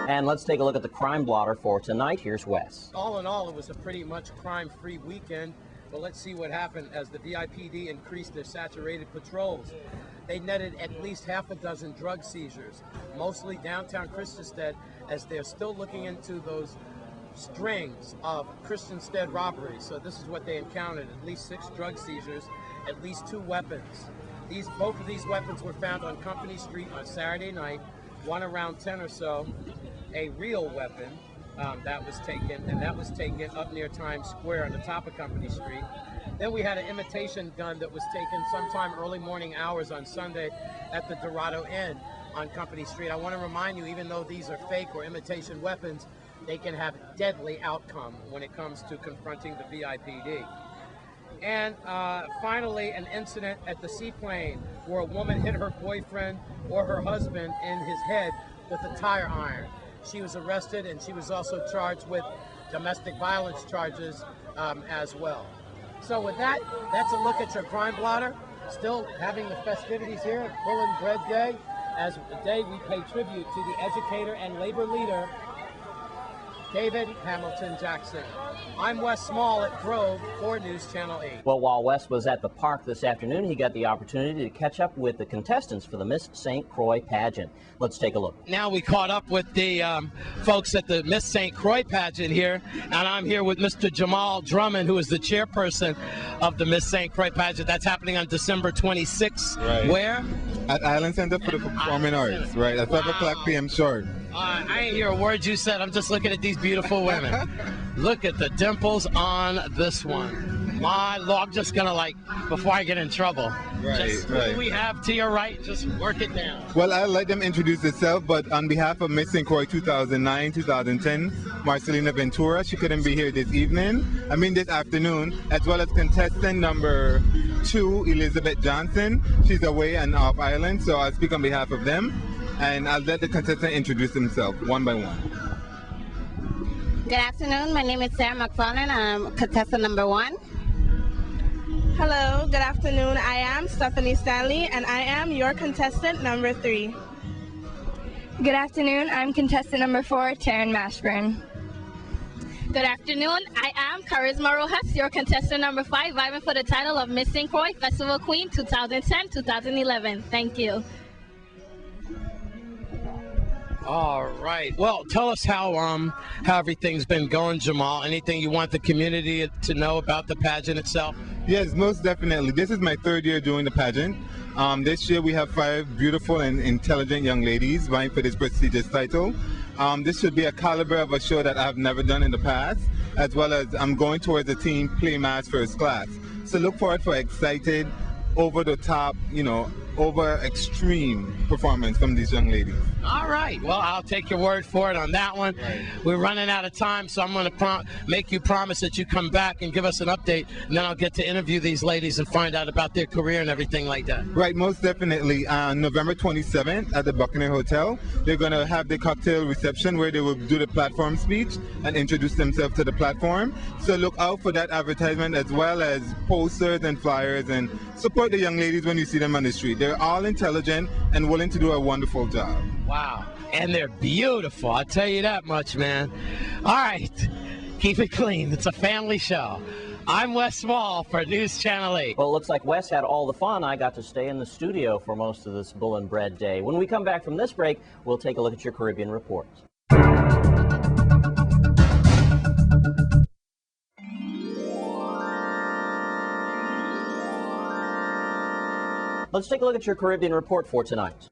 And let's take a look at the crime blotter for tonight. Here's Wes. All in all, it was a pretty much crime-free weekend, but let's see what happened as the VIPD increased their saturated patrols. They netted at least half a dozen drug seizures, mostly downtown Christiansted, as they're still looking into those strings of Christiansted robberies. So this is what they encountered: at least 6 drug seizures, at least 2 weapons. Both of these weapons were found on Company Street on Saturday night, one around 10 or so. A real weapon that was taken up near Times Square on the top of Company Street. Then we had an imitation gun that was taken sometime early morning hours on Sunday at the Dorado Inn on Company Street. I want to remind you, even though these are fake or imitation weapons, they can have deadly outcome when it comes to confronting the VIPD. And finally, an incident at the Seaplane where a woman hit her boyfriend or her husband in his head with a tire iron. She was arrested, and she was also charged with domestic violence charges as well. So with that, that's a look at your crime blotter. Still having the festivities here at Bull and Bread Day, as the day we pay tribute to the educator and labor leader, David Hamilton Jackson. I'm Wes Small at Grove for News Channel 8. Well, while Wes was at the park this afternoon, he got the opportunity to catch up with the contestants for the Miss St. Croix pageant. Let's take a look. Now we caught up with the folks at the Miss St. Croix pageant here, and I'm here with Mr. Jamal Drummond, who is the chairperson of the Miss St. Croix pageant. That's happening on December 26th. Right. Where? At Island Center for the Performing Arts, right, at 5 o'clock p.m. sharp. I ain't hear a word you said. I'm just looking at these beautiful women. Look at the dimples on this one. My Lord, I'm just going to, before I get in trouble, who do we have to your right? Just work it down. Well, I'll let them introduce themselves, but on behalf of Miss St. Croix 2009-2010, Marcelina Ventura, she couldn't be here this afternoon, as well as contestant number 2, Elizabeth Johnson. She's away and off island, so I'll speak on behalf of them. And I'll let the contestant introduce himself one by one. Good afternoon. My name is Sarah McFarland. I'm contestant number 1. Hello. Good afternoon. I am Stephanie Stanley, and I am your contestant number 3. Good afternoon. I'm contestant number 4, Taryn Mashburn. Good afternoon. I am Charisma Rojas, your contestant number 5, vying for the title of Miss St. Croix Festival Queen 2010-2011. Thank you. All right. Well, tell us how everything's been going, Jamal. Anything you want the community to know about the pageant itself? Yes, most definitely. This is my 3rd year doing the pageant. This year we have 5 beautiful and intelligent young ladies vying for this prestigious title. This should be a caliber of a show that I have never done in the past, as well as I'm going towards the team Play Mass First Class. So look forward for excited, over the top, over extreme performance from these young ladies. All right. Well, I'll take your word for it on that one. Right. We're running out of time, so I'm going to make you promise that you come back and give us an update, and then I'll get to interview these ladies and find out about their career and everything like that. Right, most definitely. On November 27th at the Buccaneer Hotel, they're going to have the cocktail reception where they will do the platform speech and introduce themselves to the platform. So look out for that advertisement, as well as posters and flyers, and support the young ladies when you see them on the street. They're all intelligent and willing to do a wonderful job. Wow. And they're beautiful. I'll tell you that much, man. All right. Keep it clean. It's a family show. I'm Wes Small for News Channel 8. Well, it looks like Wes had all the fun. I got to stay in the studio for most of this Bull and Bread Day. When we come back from this break, we'll take a look at your Caribbean report. Let's take a look at your Caribbean report for tonight.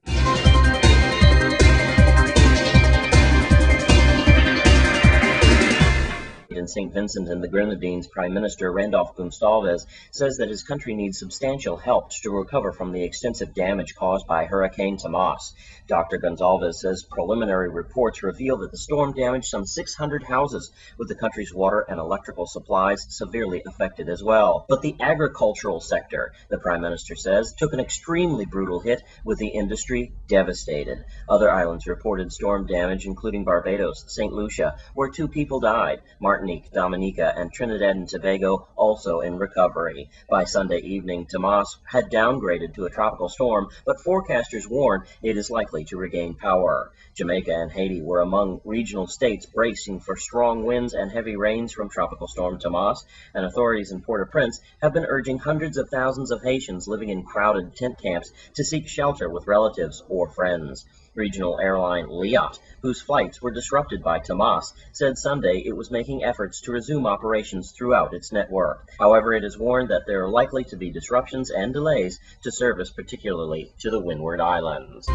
In St. Vincent and the Grenadines, Prime Minister Randolph Gonsalves says that his country needs substantial help to recover from the extensive damage caused by Hurricane Tomas. Dr. Gonsalves says preliminary reports reveal that the storm damaged some 600 houses, with the country's water and electrical supplies severely affected as well. But the agricultural sector, the Prime Minister says, took an extremely brutal hit, with the industry devastated. Other islands reported storm damage, including Barbados, St. Lucia, where 2 people died, Martinique, Martinique, Dominica, and Trinidad and Tobago also in recovery. By Sunday evening, Tomas had downgraded to a tropical storm, but forecasters warn it is likely to regain power. Jamaica and Haiti were among regional states bracing for strong winds and heavy rains from Tropical Storm Tomas, and authorities in Port-au-Prince have been urging hundreds of thousands of Haitians living in crowded tent camps to seek shelter with relatives or friends. Regional airline Liat, whose flights were disrupted by Tomas, said Sunday it was making efforts to resume operations throughout its network. However, it has warned that there are likely to be disruptions and delays to service, particularly to the Windward Islands.